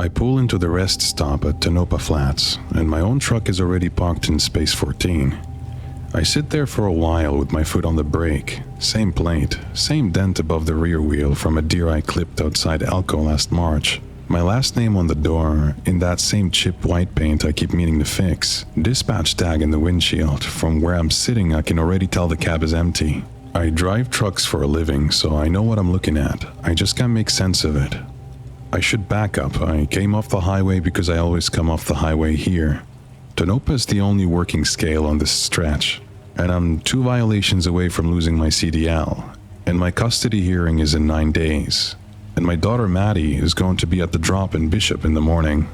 I pull into the rest stop at Tonopah Flats, and my own truck is already parked in space 14. I sit there for a while with my foot on the brake, same plate, same dent above the rear wheel from a deer I clipped outside Elko last March. My last name on the door, in that same chip white paint I keep meaning to fix. Dispatch tag in the windshield. From where I'm sitting, I can already tell the cab is empty. I drive trucks for a living, so I know what I'm looking at. I just can't make sense of it. I should back up. I came off the highway because I always come off the highway here. Tonopah is the only working scale on this stretch, and I'm 2 violations away from losing my CDL, and my custody hearing is in 9 days. And my daughter Maddie is going to be at the drop in Bishop in the morning.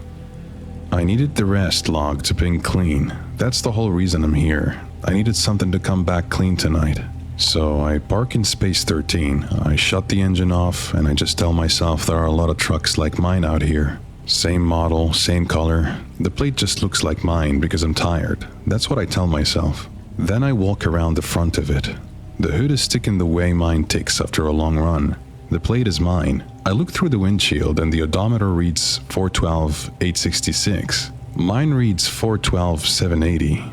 I needed the rest log to ping clean. That's the whole reason I'm here. I needed something to come back clean tonight. So I park in space 13, I shut the engine off, and I just tell myself there are a lot of trucks like mine out here. Same model, same color. The plate just looks like mine because I'm tired. That's what I tell myself. Then I walk around the front of it. The hood is sticking the way mine ticks after a long run. The plate is mine. I look through the windshield and the odometer reads 412,866. Mine reads 412,780.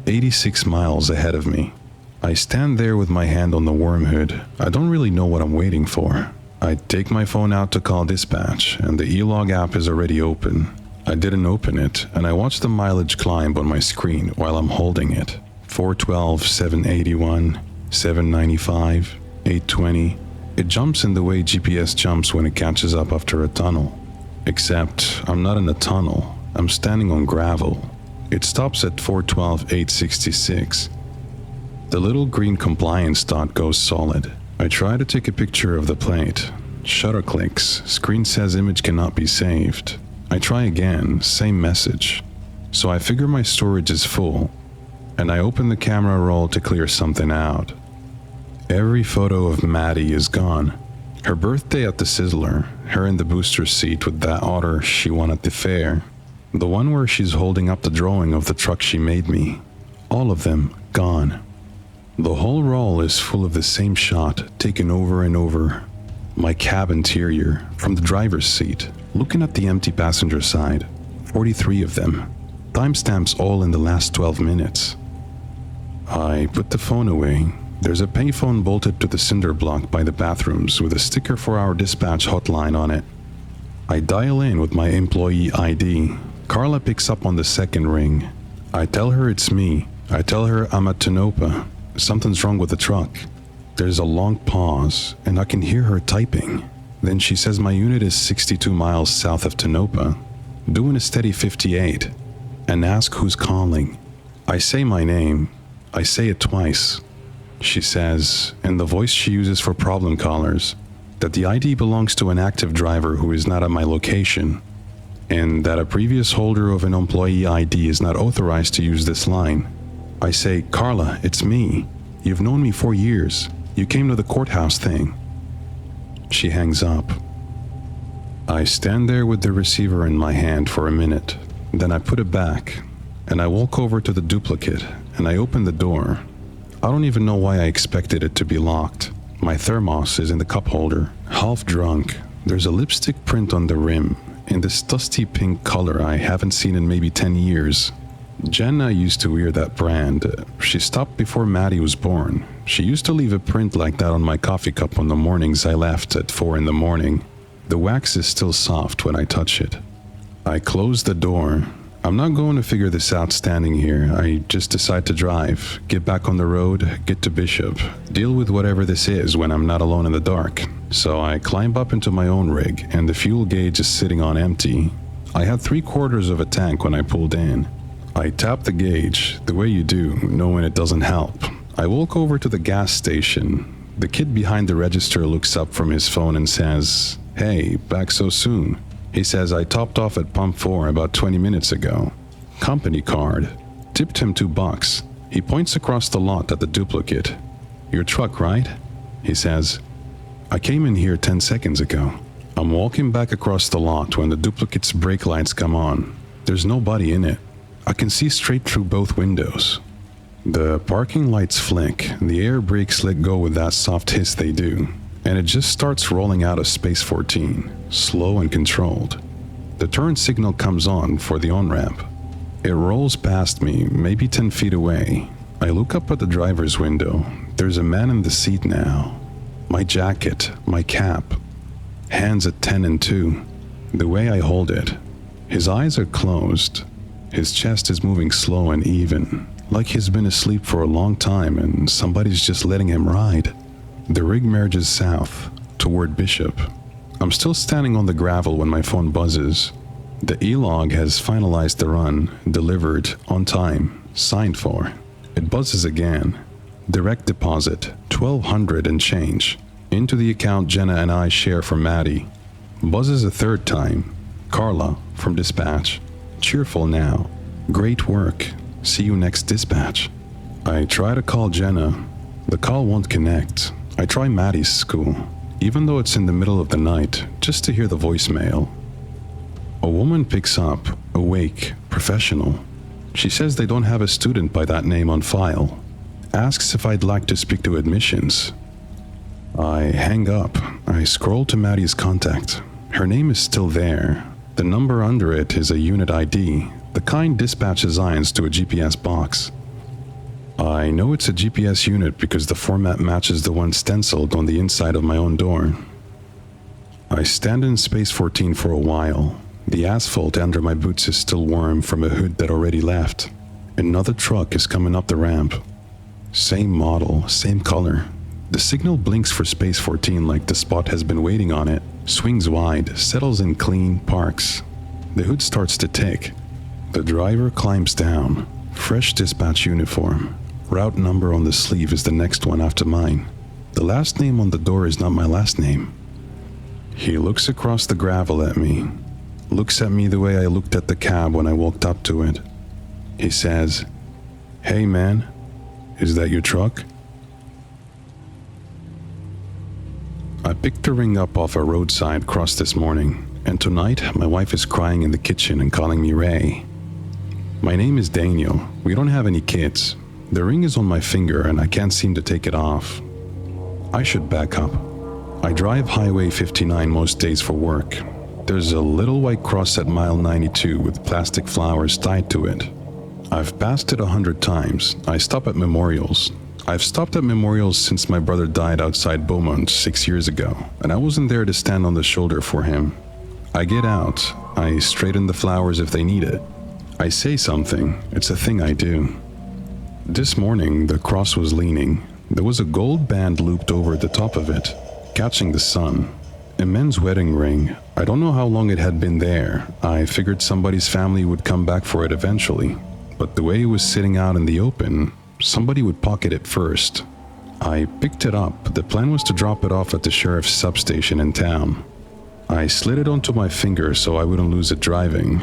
86 miles ahead of me. I stand there with my hand on the worm hood. I don't really know what I'm waiting for. I take my phone out to call dispatch, and the e-log app is already open. I didn't open it, and I watch the mileage climb on my screen while I'm holding it. 412,781, 795, 820. It jumps in the way GPS jumps when it catches up after a tunnel. Except I'm not in a tunnel. I'm standing on gravel. It stops at 412,866. The little green compliance dot goes solid. I try to take a picture of the plate. Shutter clicks. Screen says image cannot be saved. I try again, same message. So I figure my storage is full, and I open the camera roll to clear something out. Every photo of Maddie is gone. Her birthday at the Sizzler, her in the booster seat with that otter she won at the fair, the one where she's holding up the drawing of the truck she made me. All of them gone. The whole roll is full of the same shot, taken over and over. My cab interior, from the driver's seat, looking at the empty passenger side. 43 of them. Timestamps all in the last 12 minutes. I put the phone away. There's a payphone bolted to the cinder block by the bathrooms with a sticker for our dispatch hotline on it. I dial in with my employee ID. Carla picks up on the second ring. I tell her it's me. I tell her I'm at Tonopah. Something's wrong with the truck. There's a long pause, and I can hear her typing. Then she says my unit is 62 miles south of Tonopah, doing a steady 58, and ask who's calling. I say my name. I say it twice. She says, in the voice she uses for problem callers, that the ID belongs to an active driver who is not at my location, and that a previous holder of an employee ID is not authorized to use this line. I say, Carla, it's me. You've known me for years. You came to the courthouse thing. She hangs up. I stand there with the receiver in my hand for a minute. Then I put it back, and I walk over to the duplicate, and I open the door. I don't even know why I expected it to be locked. My thermos is in the cup holder, half drunk. There's a lipstick print on the rim, in this dusty pink color I haven't seen in maybe 10 years. Jenna used to wear that brand. She stopped before Maddie was born. She used to leave a print like that on my coffee cup on the mornings I left at 4 in the morning. The wax is still soft when I touch it. I close the door. I'm not going to figure this out standing here. I just decide to drive, get back on the road, get to Bishop, deal with whatever this is when I'm not alone in the dark. So I climb up into my own rig, and the fuel gauge is sitting on empty. I had 3/4 of a tank when I pulled in. I tap the gauge, the way you do, knowing it doesn't help. I walk over to the gas station. The kid behind the register looks up from his phone and says, "Hey, back so soon." He says I topped off at pump 4 about 20 minutes ago. Company card. Tipped him $2. He points across the lot at the duplicate. "Your truck, right?" He says. "I came in here 10 seconds ago." I'm walking back across the lot when the duplicate's brake lights come on. There's nobody in it. I can see straight through both windows. The parking lights flick, the air brakes let go with that soft hiss they do, and it just starts rolling out of space 14, slow and controlled. The turn signal comes on for the on-ramp. It rolls past me, maybe 10 feet away. I look up at the driver's window. There's a man in the seat now. My jacket, my cap. Hands at 10 and 2. The way I hold it. His eyes are closed. His chest is moving slow and even, like he's been asleep for a long time and somebody's just letting him ride. The rig merges south, toward Bishop. I'm still standing on the gravel when my phone buzzes. The e-log has finalized the run, delivered, on time, signed for. It buzzes again. Direct deposit, $1,200 and change, into the account Jenna and I share for Maddie. Buzzes a third time. Carla, from dispatch. Cheerful now. Great work. See you next dispatch. I try to call Jenna. The call won't connect. I try Maddie's school, even though it's in the middle of the night, just to hear the voicemail. A woman picks up, awake, professional. She says they don't have a student by that name on file. Asks if I'd like to speak to admissions. I hang up. I scroll to Maddie's contact. Her name is still there. The number under it is a unit ID, the kind dispatch assigns to a GPS box. I know it's a GPS unit because the format matches the one stenciled on the inside of my own door. I stand in space 14 for a while. The asphalt under my boots is still warm from a hood that already left. Another truck is coming up the ramp. Same model, same color. The signal blinks for space 14 like the spot has been waiting on it, swings wide, settles in clean, parks. The hood starts to tick. The driver climbs down. Fresh dispatch uniform. Route number on the sleeve is the next one after mine. The last name on the door is not my last name. He looks across the gravel at me. Looks at me the way I looked at the cab when I walked up to it. He says, "Hey man, is that your truck?" I picked the ring up off a roadside cross this morning, and tonight my wife is crying in the kitchen and calling me Ray. My name is Daniel. We don't have any kids. The ring is on my finger and I can't seem to take it off. I should back up. I drive Highway 59 most days for work. There's a little white cross at mile 92 with plastic flowers tied to it. I've passed it 100 times. I stop at memorials. I've stopped at memorials since my brother died outside Beaumont 6 years ago, and I wasn't there to stand on the shoulder for him. I get out. I straighten the flowers if they need it. I say something. It's a thing I do. This morning, the cross was leaning. There was a gold band looped over the top of it, catching the sun. A men's wedding ring. I don't know how long it had been there. I figured somebody's family would come back for it eventually. But the way it was sitting out in the open, somebody would pocket it first. I picked it up. The plan was to drop it off at the sheriff's substation in town. I slid it onto my finger so I wouldn't lose it driving.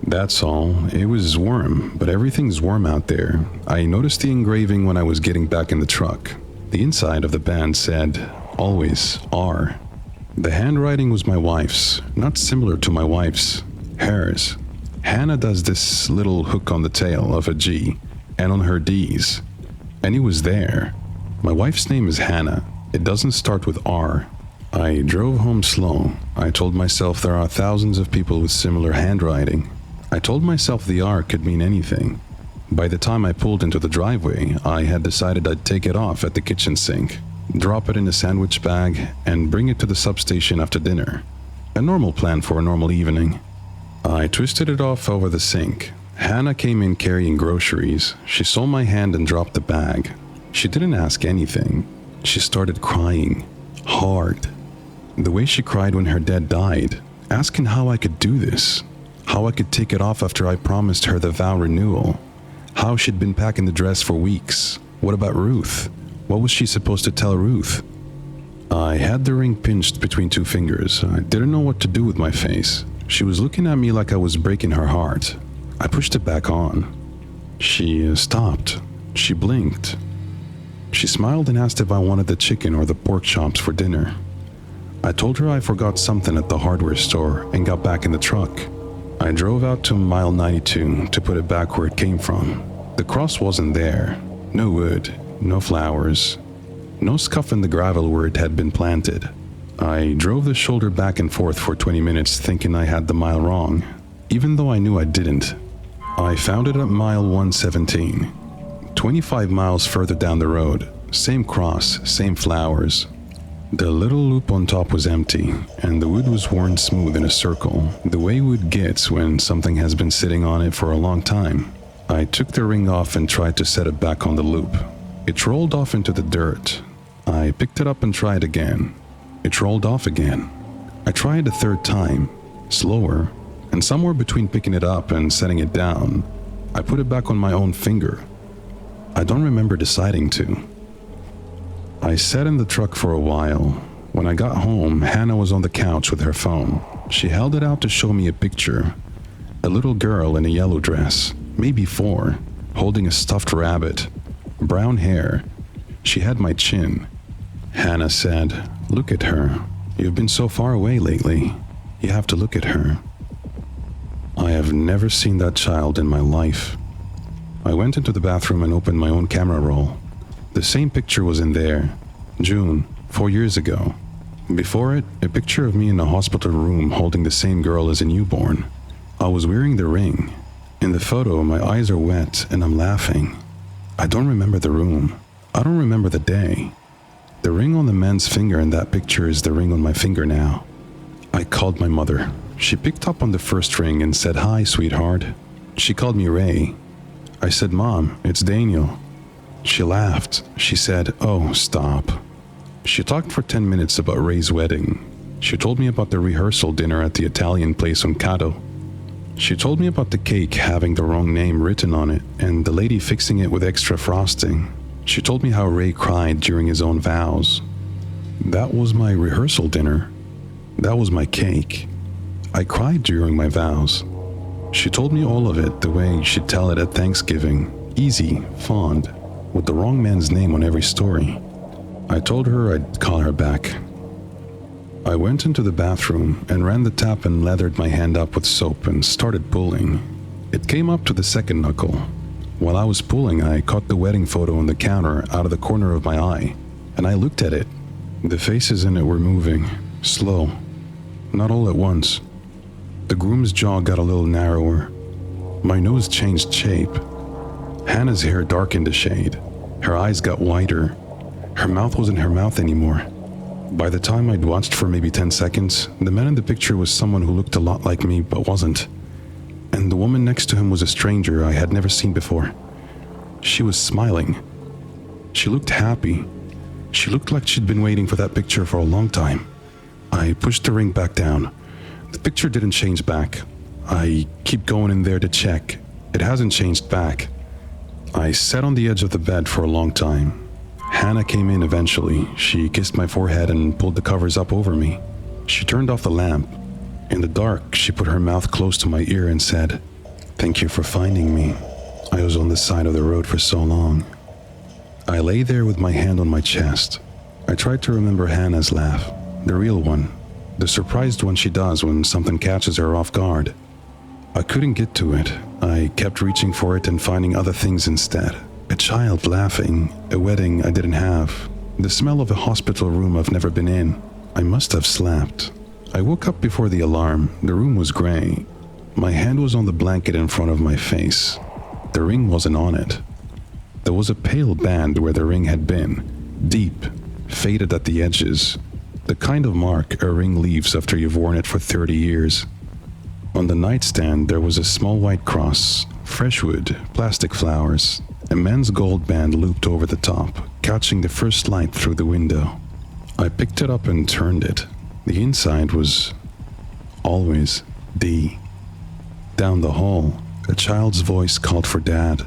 That's all. It was warm, but everything's warm out there. I noticed the engraving when I was getting back in the truck. The inside of the band said, always, R. The handwriting was my wife's, not similar to my wife's, hers. Hannah does this little hook on the tail of a G, and on her D's. And it was there. My wife's name is Hannah. It doesn't start with R. I drove home slow. I told myself there are thousands of people with similar handwriting. I told myself the R could mean anything. By the time I pulled into the driveway, I had decided I'd take it off at the kitchen sink, drop it in a sandwich bag, and bring it to the substation after dinner. A normal plan for a normal evening. I twisted it off over the sink. Hannah came in carrying groceries. She saw my hand and dropped the bag. She didn't ask anything. She started crying. Hard. The way she cried when her dad died, asking how I could do this. How I could take it off after I promised her the vow renewal. How she'd been packing the dress for weeks. What about Ruth? What was she supposed to tell Ruth? I had the ring pinched between two fingers. I didn't know what to do with my face. She was looking at me like I was breaking her heart. I pushed it back on. She stopped. She blinked. She smiled and asked if I wanted the chicken or the pork chops for dinner. I told her I forgot something at the hardware store and got back in the truck. I drove out to mile 92 to put it back where it came from. The cross wasn't there. No wood, no flowers, no scuff in the gravel where it had been planted. I drove the shoulder back and forth for 20 minutes thinking I had the mile wrong, even though I knew I didn't. I found it at mile 117, 25 miles further down the road, same cross, same flowers. The little loop on top was empty, and the wood was worn smooth in a circle, the way wood gets when something has been sitting on it for a long time. I took the ring off and tried to set it back on the loop. It rolled off into the dirt. I picked it up and tried again. It rolled off again. I tried a third time, slower, and somewhere between picking it up and setting it down, I put it back on my own finger. I don't remember deciding to. I sat in the truck for a while. When I got home, Hannah was on the couch with her phone. She held it out to show me a picture. A little girl in a yellow dress, maybe 4, holding a stuffed rabbit. Brown hair. She had my chin. Hannah said, "Look at her. You've been so far away lately. You have to look at her." I have never seen that child in my life. I went into the bathroom and opened my own camera roll. The same picture was in there. June, 4 years ago. Before it, a picture of me in a hospital room holding the same girl as a newborn. I was wearing the ring. In the photo, my eyes are wet and I'm laughing. I don't remember the room. I don't remember the day. The ring on the man's finger in that picture is the ring on my finger now. I called my mother. She picked up on the first ring and said, "Hi, sweetheart." She called me Ray. I said, "Mom, it's Daniel." She laughed. She said, "Oh, stop." She talked for 10 minutes about Ray's wedding. She told me about the rehearsal dinner at the Italian place on Cato. She told me about the cake having the wrong name written on it and the lady fixing it with extra frosting. She told me how Ray cried during his own vows. That was my rehearsal dinner. That was my cake. I cried during my vows. She told me all of it the way she'd tell it at Thanksgiving, easy, fond, with the wrong man's name on every story. I told her I'd call her back. I went into the bathroom and ran the tap and lathered my hand up with soap and started pulling. It came up to the second knuckle. While I was pulling, I caught the wedding photo on the counter out of the corner of my eye, and I looked at it. The faces in it were moving, slow, not all at once. The groom's jaw got a little narrower. My nose changed shape. Hannah's hair darkened a shade. Her eyes got wider. Her mouth wasn't her mouth anymore. By the time I'd watched for maybe 10 seconds, the man in the picture was someone who looked a lot like me but wasn't. And the woman next to him was a stranger I had never seen before. She was smiling. She looked happy. She looked like she'd been waiting for that picture for a long time. I pushed the ring back down. The picture didn't change back. I keep going in there to check. It hasn't changed back. I sat on the edge of the bed for a long time. Hannah came in eventually. She kissed my forehead and pulled the covers up over me. She turned off the lamp. In the dark, she put her mouth close to my ear and said, "Thank you for finding me. I was on the side of the road for so long." I lay there with my hand on my chest. I tried to remember Hannah's laugh, the real one, the surprised one she does when something catches her off guard. I couldn't get to it. I kept reaching for it and finding other things instead. A child laughing, a wedding I didn't have, the smell of a hospital room I've never been in. I must have slept. I woke up before the alarm. The room was gray. My hand was on the blanket in front of my face. The ring wasn't on it. There was a pale band where the ring had been, deep, faded at the edges, the kind of mark a ring leaves after you've worn it for 30 years. On the nightstand, there was a small white cross, fresh wood, plastic flowers, a man's gold band looped over the top, catching the first light through the window. I picked it up and turned it. The inside was always D. Down the hall, a child's voice called for Dad.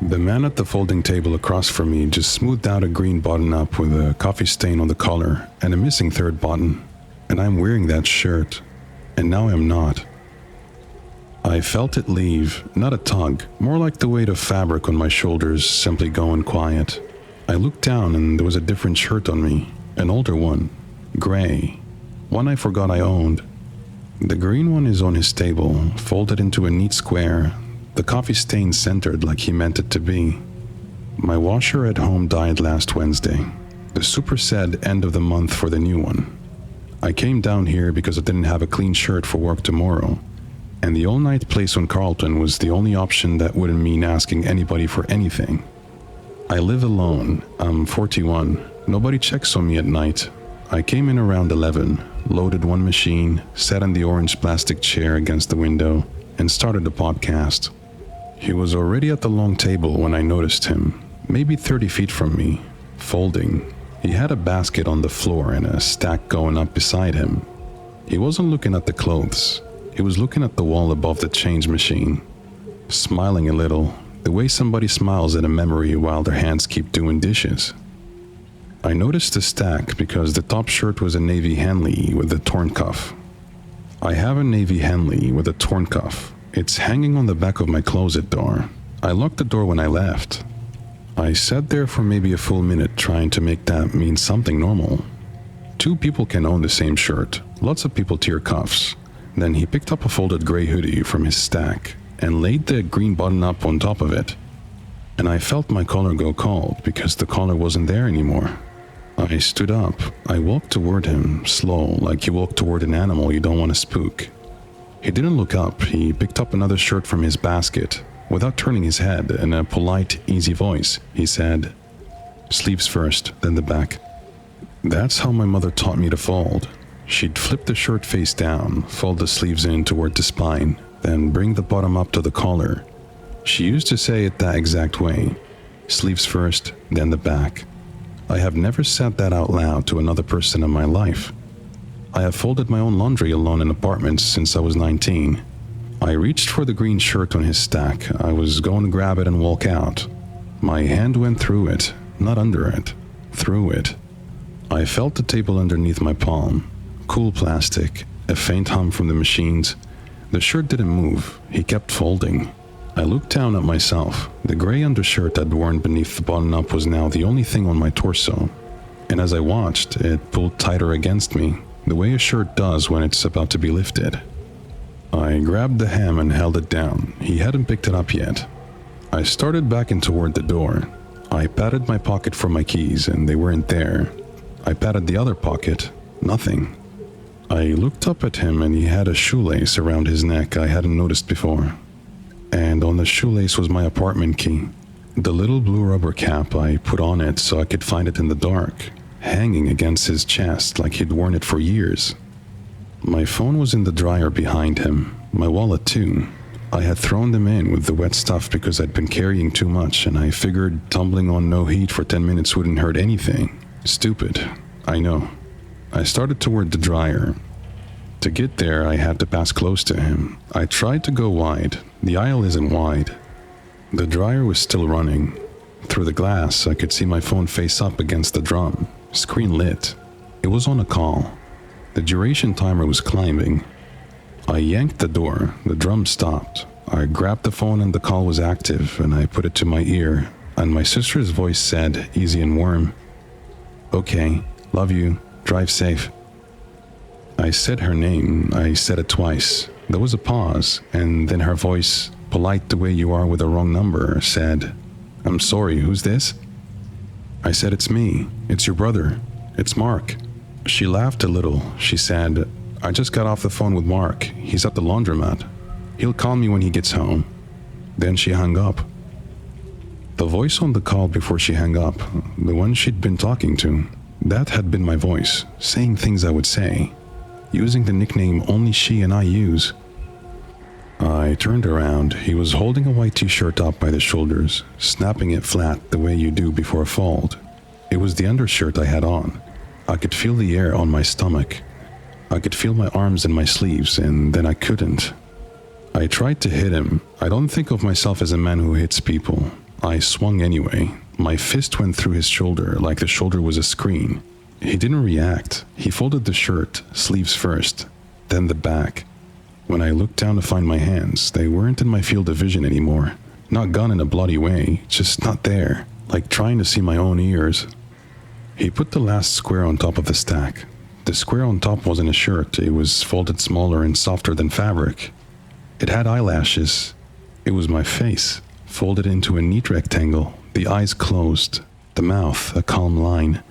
The man at the folding table across from me just smoothed out a green button-up with a coffee stain on the collar and a missing third button, and I'm wearing that shirt, and now I'm not. I felt it leave, not a tug, more like the weight of fabric on my shoulders simply going quiet. I looked down and there was a different shirt on me, an older one, gray, one I forgot I owned. The green one is on his table, folded into a neat square, the coffee stain centered like he meant it to be. My washer at home died last Wednesday. The super said end of the month for the new one. I came down here because I didn't have a clean shirt for work tomorrow, and the all-night place on Carlton was the only option that wouldn't mean asking anybody for anything. I live alone. I'm 41. Nobody checks on me at night. I came in around 11, loaded one machine, sat in the orange plastic chair against the window, and started the podcast. He was already at the long table when I noticed him, maybe 30 feet from me, folding. He had a basket on the floor and a stack going up beside him. He wasn't looking at the clothes. He was looking at the wall above the change machine, smiling a little, the way somebody smiles at a memory while their hands keep doing dishes. I noticed the stack because the top shirt was a navy Henley with a torn cuff. I have a navy Henley with a torn cuff. It's hanging on the back of my closet door. I locked the door when I left. I sat there for maybe a full minute trying to make that mean something normal. Two people can own the same shirt. Lots of people tear cuffs. Then he picked up a folded gray hoodie from his stack and laid the green button up on top of it. And I felt my collar go cold because the collar wasn't there anymore. I stood up. I walked toward him, slow, like you walk toward an animal you don't want to spook. He didn't look up. He picked up another shirt from his basket. Without turning his head, in a polite, easy voice, he said, "Sleeves first, then the back." That's how my mother taught me to fold. She'd flip the shirt face down, fold the sleeves in toward the spine, then bring the bottom up to the collar. She used to say it that exact way. Sleeves first, then the back. I have never said that out loud to another person in my life. I have folded my own laundry alone in apartments since I was 19. I reached for the green shirt on his stack. I was going to grab it and walk out. My hand went through it, not under it, through it. I felt the table underneath my palm. Cool plastic, a faint hum from the machines. The shirt didn't move. He kept folding. I looked down at myself. The gray undershirt I'd worn beneath the button-up was now the only thing on my torso. And as I watched, it pulled tighter against me, the way a shirt does when it's about to be lifted. I grabbed the hem and held it down. He hadn't picked it up yet. I started backing toward the door. I patted my pocket for my keys, and they weren't there. I patted the other pocket. Nothing. I looked up at him, and he had a shoelace around his neck I hadn't noticed before. And on the shoelace was my apartment key. The little blue rubber cap I put on it so I could find it in the dark, hanging against his chest like he'd worn it for years. My phone was in the dryer behind him, my wallet too. I had thrown them in with the wet stuff because I'd been carrying too much, and I figured tumbling on no heat for 10 minutes wouldn't hurt anything. Stupid, I know. I started toward the dryer. To get there, I had to pass close to him. I tried to go wide. The aisle isn't wide. The dryer was still running. Through the glass, I could see my phone face up against the drum, screen lit. It was on a call. The duration timer was climbing. I yanked the door. The drum stopped. I grabbed the phone and the call was active, and I put it to my ear, and my sister's voice said, easy and warm, "Okay, love you, drive safe." I said her name. I said it twice. There was a pause, and then her voice, polite the way you are with a wrong number, said, "I'm sorry, who's this?" I said, "It's me. It's your brother. It's Mark." She laughed a little. She said, "I just got off the phone with Mark. He's at the laundromat. He'll call me when he gets home." Then she hung up. The voice on the call before she hung up, the one she'd been talking to, that had been my voice, saying things I would say, using the nickname only she and I use. I turned around. He was holding a white t-shirt up by the shoulders, snapping it flat the way you do before a fold. It was the undershirt I had on. I could feel the air on my stomach. I could feel my arms and my sleeves, and then I couldn't. I tried to hit him. I don't think of myself as a man who hits people. I swung anyway. My fist went through his shoulder like the shoulder was a screen. He didn't react. He folded the shirt, sleeves first, then the back. When I looked down to find my hands, they weren't in my field of vision anymore. Not gone in a bloody way, just not there, like trying to see my own ears. He put the last square on top of the stack. The square on top wasn't a shirt. It was folded smaller and softer than fabric. It had eyelashes. It was my face, folded into a neat rectangle, The eyes closed, the mouth a calm line.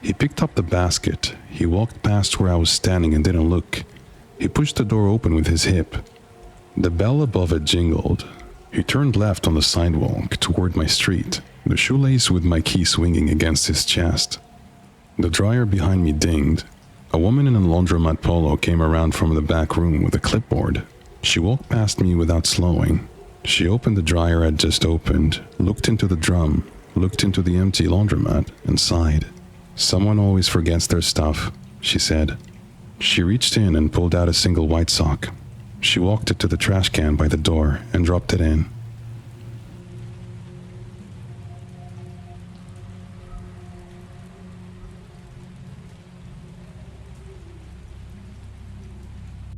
He picked up the basket. He walked past where I was standing and didn't look. He pushed the door open with his hip. The bell above it jingled. He turned left on the sidewalk toward my street, the shoelace with my key swinging against his chest. The dryer behind me dinged. A woman in a laundromat polo came around from the back room with a clipboard. She walked past me without slowing. She opened the dryer I'd just opened, looked into the drum, looked into the empty laundromat, and sighed. "Someone always forgets their stuff," she said. She reached in and pulled out a single white sock. She walked it to the trash can by the door and dropped it in.